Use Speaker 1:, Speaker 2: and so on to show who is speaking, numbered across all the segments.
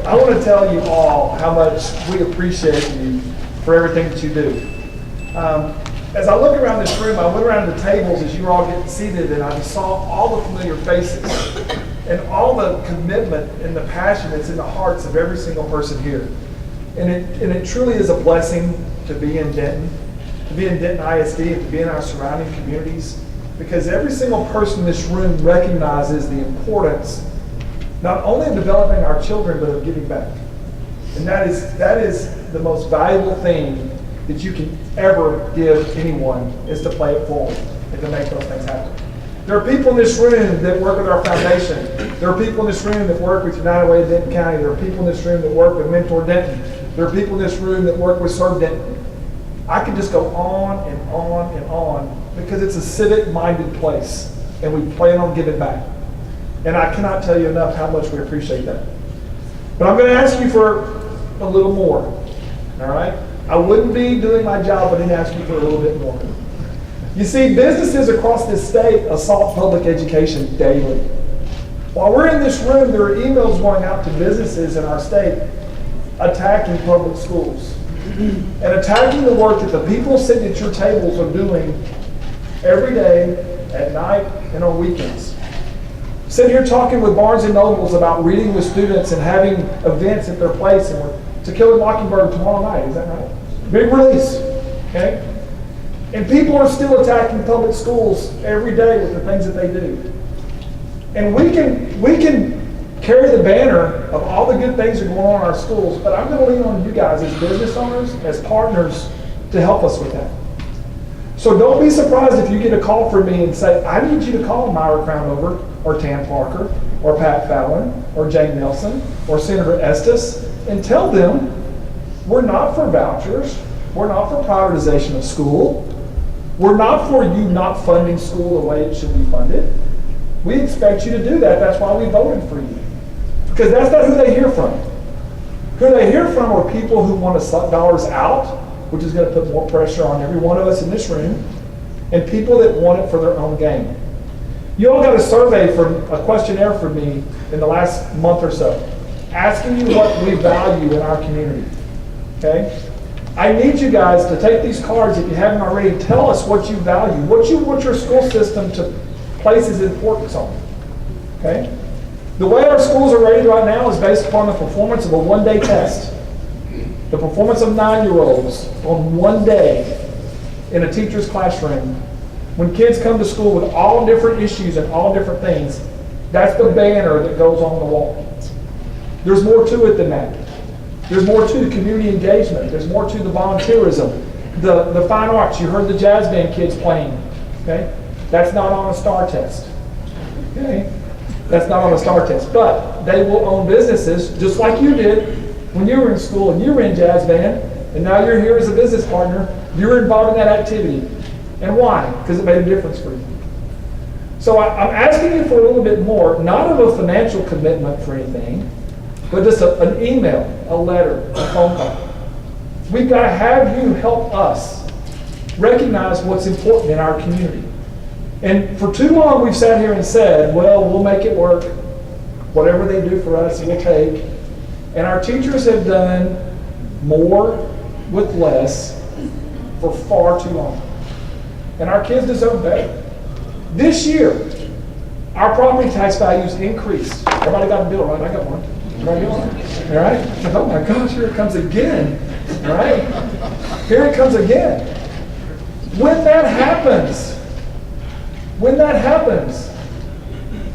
Speaker 1: I want to tell you all how much we appreciate you for everything that you do. As I look around this room, I went around the tables as you were all getting seated, and I just saw all the familiar faces and all the commitment and the passion that's in the hearts of every single person here. And it truly is a blessing to be in Denton, to be in Denton ISD, and to be in our surrounding communities, because every single person in this room recognizes the importance not only of developing our children, but of giving back. And that is the most valuable thing that you can ever give anyone, is to play it forward and to make those things happen. There are people in this room that work with our foundation. There are people in this room that work with United Way of Denton County. There are people in this room that work with Mentor Denton. There are people in this room that work with Serve Denton. I could just go on and on and on, because it's a civic-minded place, and we plan on giving back. And I cannot tell you enough how much we appreciate that. But I'm going to ask you for a little more, all right? I wouldn't be doing my job if I didn't ask you for a little bit more. You see, businesses across this state assault public education daily. While we're in this room, there are emails going out to businesses in our state attacking public schools and attacking the work that the people sitting at your tables are doing every day, at night, and on weekends. Sitting here talking with Barnes and Nobles about reading with students and having events at their place, and we're To Kill a Mockingbird tomorrow night, is that right? Big release, okay? And people are still attacking public schools every day with the things that they do. And we can carry the banner of all the good things that are going on in our schools, but I'm going to lean on you guys as business owners, as partners, to help us with that. So don't be surprised if you get a call from me and say, I need you to call Myra Crownover, or Tam Parker, or Pat Fallon, or Jane Nelson, or Senator Estes, and tell them we're not for vouchers, we're not for privatization of school, we're not for you not funding school the way it should be funded. We expect you to do that. That's why we voted for you. Because that's not who they hear from. Who they hear from are people who want to suck dollars out, which is going to put more pressure on every one of us in this room, and people that want it for their own gain. You all got a survey, a questionnaire from me in the last month or so, asking you what we value in our community. Okay? I need you guys to take these cards, if you haven't already, tell us what you value, what you want your school system to place its importance on. Okay? The way our schools are rated right now is based upon the performance of a one-day test. The performance of 9-year-olds on one day in a teacher's classroom. When kids come to school with all different issues and all different things, that's the banner that goes on the wall. There's more to it than that. There's more to the community engagement. There's more to the volunteerism. The fine arts, you heard the jazz band kids playing. Okay? That's not on a STAR test. Okay? That's not on a STAR test. But they will own businesses just like you did when you were in school and you were in jazz band, and now you're here as a business partner. You're involved in that activity. And why? Because it made a difference for you. So I'm asking you for a little bit more, not of a financial commitment for anything, but just an email, a letter, a phone call. We've got to have you help us recognize what's important in our community. And for too long we've sat here and said, well, we'll make it work. Whatever they do for us, we'll take. And our teachers have done more with less for far too long. And our kids deserve better. This year, our property tax values increased. Everybody got a bill, right? I got one. Right, all right? Oh my gosh, here it comes again. All right? Here it comes again. When that happens,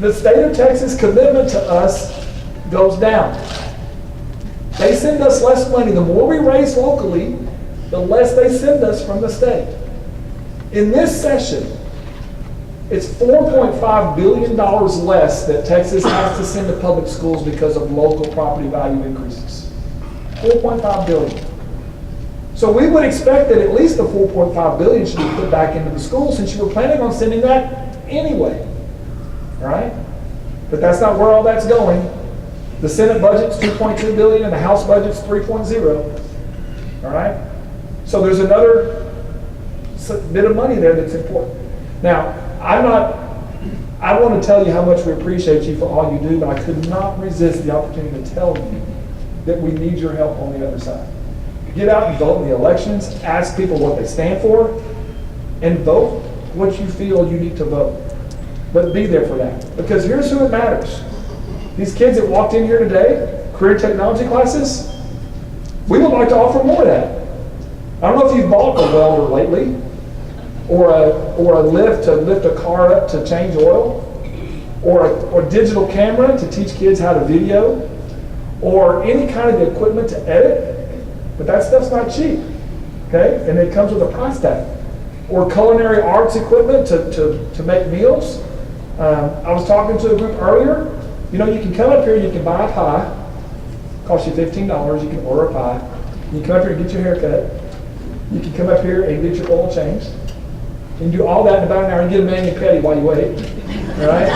Speaker 1: the state of Texas' commitment to us goes down. They send us less money. The more we raise locally, the less they send us from the state. In this session, it's $4.5 billion less that Texas has to send to public schools because of local property value increases. $4.5 billion. So we would expect that at least the $4.5 billion should be put back into the schools, since you were planning on sending that anyway. All right? But that's not where all that's going. The Senate budget's $2.2 billion and the House budget's $3.0. All right? So there's another bit of money there that's important. Now, I want to tell you how much we appreciate you for all you do, but I could not resist the opportunity to tell you that we need your help on the other side. Get out and vote in the elections, ask people what they stand for, and vote what you feel you need to vote. But be there for that. Because here's who it matters. These kids that walked in here today, career technology classes, we would like to offer more of that. I don't know if you've bought a welder lately, or a lift to lift a car up to change oil, or a digital camera to teach kids how to video, or any kind of equipment to edit. But that stuff's not cheap, okay? And it comes with a price tag. Or culinary arts equipment to make meals. I was talking to a group earlier. You know, you can come up here, you can buy a pie. Costs you $15. You can order a pie. You can come up here and get your hair cut. You can come up here and get your oil changed. You can do all that in about an hour and get a mani-pedi while you wait. All right?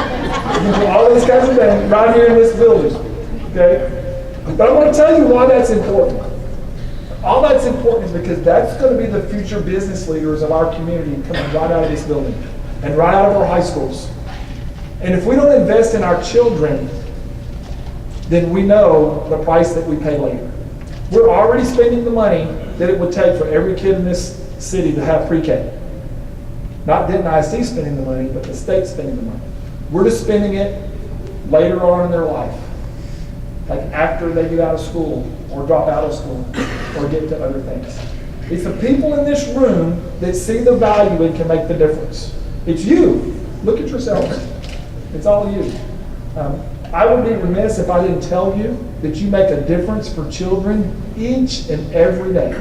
Speaker 1: You can do all these kinds of things right here in this building. Okay? But I want to tell you why that's important. All that's important is because that's going to be the future business leaders of our community coming right out of this building and right out of our high schools. And if we don't invest in our children, then we know the price that we pay later. We're already spending the money that it would take for every kid in this city to have pre-K. Not Denton ISD spending the money, but the state spending the money. We're just spending it later on in their life, like after they get out of school or drop out of school or get to other things. It's the people in this room that see the value and can make the difference. It's you. Look at yourselves. It's all you. I would be remiss if I didn't tell you that you make a difference for children each and every day.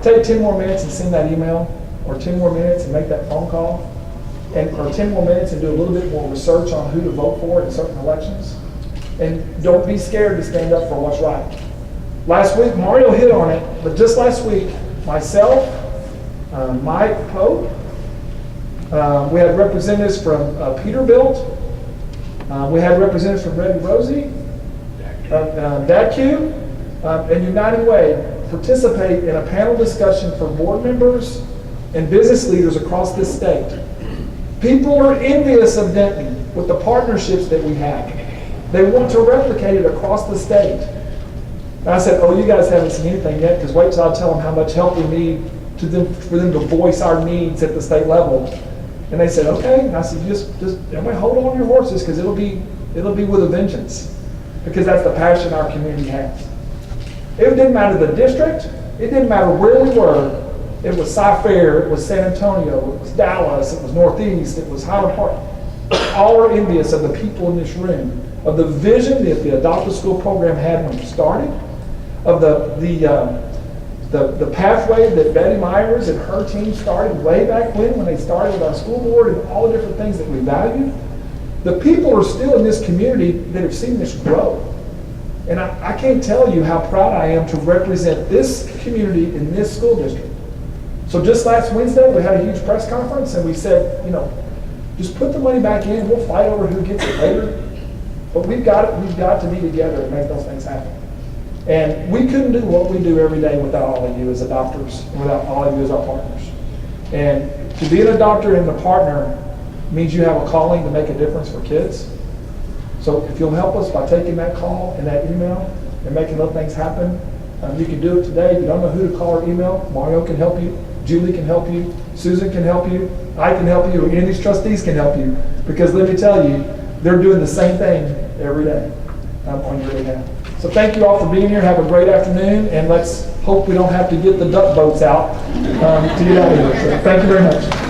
Speaker 1: Take 10 more minutes and send that email, or 10 more minutes and make that phone call, or 10 more minutes and do a little bit more research on who to vote for in certain elections. And don't be scared to stand up for what's right. Last week, Mario hit on it, but just last week, myself, Mike Pope, we had representatives from Peterbilt, we had representatives from Red and Rosie, DACU, and United Way participate in a panel discussion for board members and business leaders across this state. People are envious of Denton with the partnerships that we have. They want to replicate it across the state. And I said, oh, you guys haven't seen anything yet, because wait till I tell them how much help we need for them to voice our needs at the state level. And they said, okay. And I said, just everybody hold on to your horses, because it'll be with a vengeance, because that's the passion our community has. It didn't matter the district. It didn't matter where we were. It was Cy-Fair, it was San Antonio, it was Dallas, it was Northeast, it was Highland Park. All are envious of the people in this room, of the vision that the Adopt a School program had when it started, of the pathway that Betty Myers and her team started way back when they started with our school board and all the different things that we valued. The people are still in this community that have seen this grow. And I can't tell you how proud I am to represent this community in this school district. So just last Wednesday, we had a huge press conference, and we said, just put the money back in. We'll fight over who gets it later. But we've got to be together and make those things happen. And we couldn't do what we do every day without all of you as adopters, and without all of you as our partners. And to be an adopter and a partner means you have a calling to make a difference for kids. So if you'll help us by taking that call and that email and making those things happen, you can do it today. If you don't know who to call or email, Mario can help you, Julie can help you, Susan can help you, I can help you, or any of these trustees can help you. Because let me tell you, they're doing the same thing every day on your behalf. So thank you all for being here. Have a great afternoon, and let's hope we don't have to get the duck boats out to get out of here. So thank you very much.